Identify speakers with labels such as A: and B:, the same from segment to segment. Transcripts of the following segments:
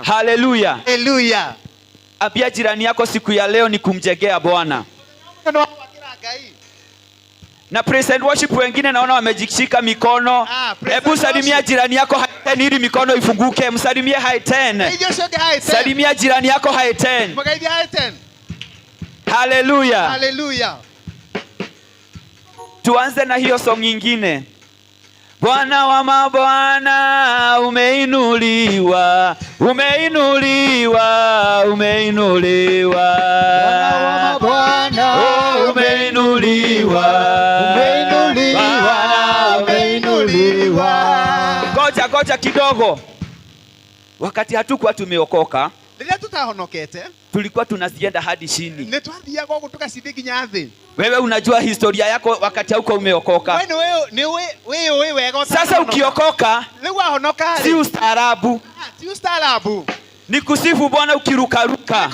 A: Hallelujah. Hallelujah. Ambia jirani yako siku ya leo ni kumjegea Bwana. Na praise and worship wengine naona wamejishika mikono. Hebu salimia jirani yako high 10 ili mikono ifunguke. Msalimie high 10. Salimia jirani yako high 10. Hallelujah. Hallelujah. Tuanze na hiyo song nyingine. Bwana wa mabwana umeinuliwa, umeinuliwa, umeinuliwa.
B: Bwana wa mabwana
A: umeinuliwa,
B: umeinuliwa, umeinuliwa.
A: Ngoja kidogo. Wakati hatukuwa tumeokoka, tulikuwa tunasienda hadi chini. Wewe unajua historia yako wakati hauko umeokoka. Sasa ukiokoka si ustaarabu. Ni kusifu Bwana ukirukaruka.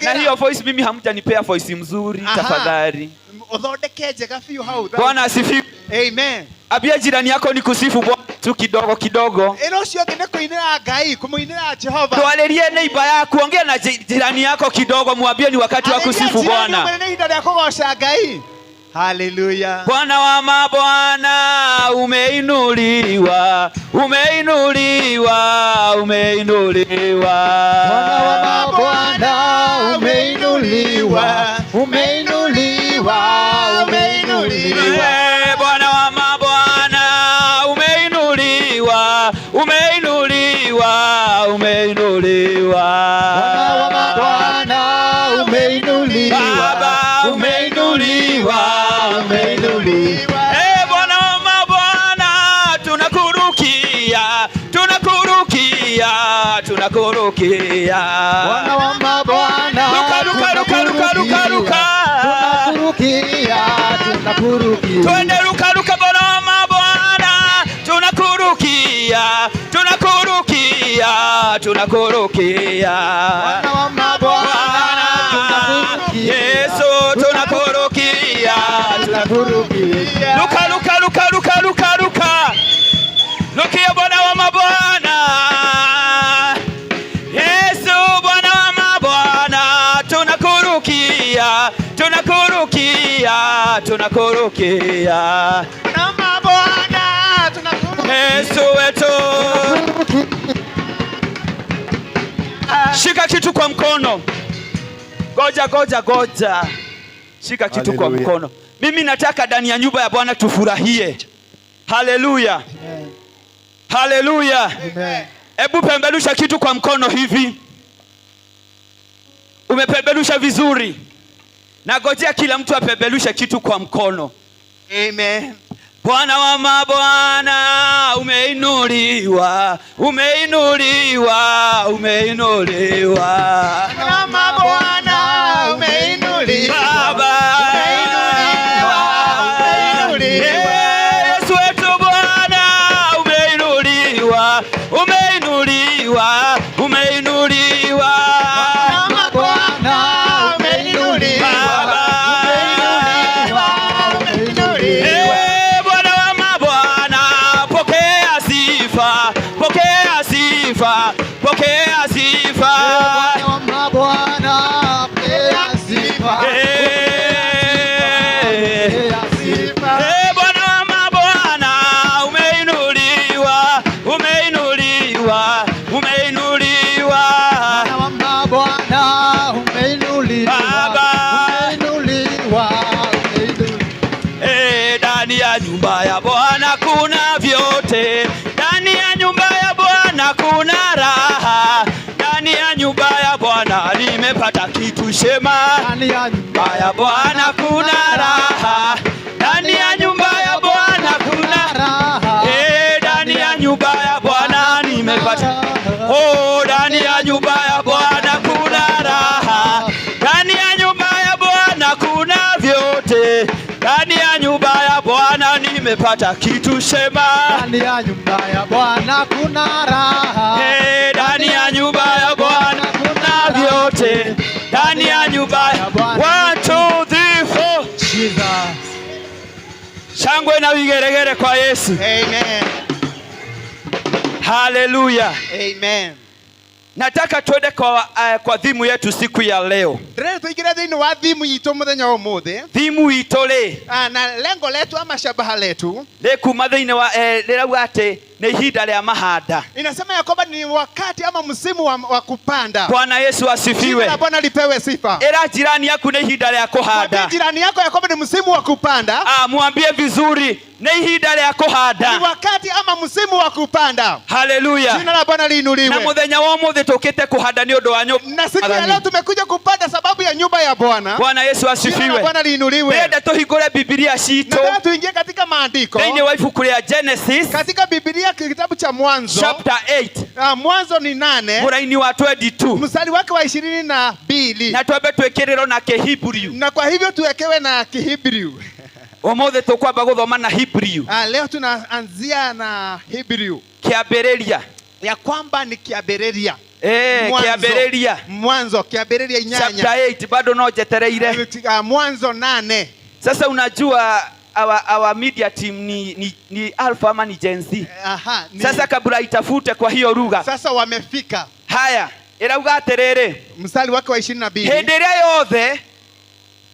A: Na hiyo voice mimi hamjanipea voice mzuri tafadhali. Bwana asifiwe. Amen. Abia jirani yako ni kusifu Bwana tu kidogo kidogo. Tualelie neighbor yako, ongea na jirani yako kidogo, mwambie ni wakati wa kusifu Bwana. Hallelujah. Bwana wa mabwana umeinuliwa, umeinuliwa, umeinuliwa.
B: Bwana wa mabwana umeinuliwa, umeinuliwa, umeinuliwa.
A: Bwana wa mabwana umeinuliwa, umeinuliwa, umeinuliwa.
B: Bwana wa mabwana umeinuliwa,
A: Baba umeinuliwa, umeinuliwa. Bwana wa mabwana tunakurukia, tunakurukia, tunakurukia.
B: Bwana wa mabwana
A: tunakurukia,
B: tunakurukia.
A: Twende ruka Bwana wa mabwana tunakurukia, tunakurukia, tunakurukia.
B: Bwana wa mabwana tunakurukia,
A: Yesu tunakurukia,
B: tunakurukia.
A: Ruka. Rukia Bwana wa mabwana. Yesu Bwana wa mabwana tunakurukia, tunakurukia, tunakurukia.
B: Na mabwana tunakurukia.
A: Yesu wetu. Shika kitu kwa mkono. Goja. Shika kitu kwa mkono. Mimi nataka ndani ya nyumba ya Bwana tufurahie. Hallelujah. Hallelujah. Hebu pembelusha kitu kwa mkono hivi. Umepembelusha vizuri. Na ngojea kila mtu apembelushe kitu kwa mkono. Amen. Bwana wa mabwana umeinuliwa, umeinuliwa, umeinuliwa.
B: Bwana wa mabwana umeinuliwa,
A: Baba umeinuliwa. Yesu wetu Bwana umeinuliwa, umeinuliwa, umeinuliwa.
B: Bwana wa mabwana umeinuliwa, umeinuliwa.
A: Bwana wa mabwana pokea sifa, pokea sifa, pokea sifa.
B: Bwana wa mabwana pokea sifa.
A: Bwana wa mabwana umeinuliwa, umeinuliwa, umeinuliwa.
B: Bwana wa mabwana umeinuliwa, umeinuliwa, umeinuliwa.
A: Ndani ya nyumba ya Bwana kuna vyote. Ndani ya nyumba ya Bwana kuna raha. Ndani ya nyumba ya Bwana nimepata kitu shema.
B: Ndani ya
A: nyumba ya Bwana kuna raha. Ndani ya nyumba ya Bwana kuna
B: raha.
A: Ndani ya nyumba ya Bwana nimepata. Ndani ya nyumba ya Bwana kuna raha. Ndani ya nyumba ya Bwana kuna vyote. Ndani ya nyumba ya Bwana nimepata kitu shema.
B: Ndani ya nyumba ya Bwana kuna raha.
A: Ndani ya nyumba ya Bwana kuna vyote. Ndani ya nyumba ya Bwana. 1, 2, 3, 4.
B: Jesus.
A: Shangwe na vigeregere kwa Yesu.
B: Amen.
A: Haleluya.
B: Amen.
A: Nataka tuende kwa dhimu yetu siku ya leo. Dhimu itole.
B: Na lengo letu ama shabaha letu.
A: Leku madhine wa lelawate ni hida lea mahada.
B: Inasema ya kwamba ni wakati ama msimu wa kupanda.
A: Bwana Yesu asifiwe.
B: Jina la Bwana lipewe sifa.
A: Era jirani yako ni hida lea kuhada.
B: Mwambie jirani yako ya kwamba ni msimu wa kupanda.
A: Mwambie vizuri. Ni hida lea kuhada.
B: Ni wakati ama msimu wa kupanda.
A: Haleluya.
B: Jina la Bwana liinuliwe.
A: Na muthenya wa umuthi tukite kuhada ni undu wa nyumba.
B: Na siku ya leo tumekuja kupanda sababu ya nyumba ya Bwana.
A: Bwana Yesu asifiwe.
B: Jina la Bwana liinuliwe.
A: Nenda tuhingure Biblia shito.
B: Na tuingie katika maandiko.
A: Ndani wa ibuku ya Genesis.
B: Katika Biblia kitabu cha Mwanzo.
A: Chapter 8.
B: Mwanzo ni 8.
A: Muraini wa 22.
B: Mstari wake wa 22.
A: Na twambe twekiriro na Kihibrio.
B: Na kwa hivyo tuwekewe na Kihibrio.
A: Omothe tukwamba guthoma na Hebrew.
B: Leo tunaanzia na Hebrew.
A: Kiabereria.
B: Ya kwamba ni Kiabereria.
A: Kiabereria.
B: Mwanzo Kiabereria inyanya.
A: Chapter 8 bado no jetereire.
B: Mwanzo 8.
A: Sasa unajua our media team ni Alpha ama ni Gen Z. Sasa kabla itafute kwa hiyo lugha.
B: Sasa wamefika.
A: Haya, irauga aterere.
B: Mstari wake wa 22.
A: Henderia yothe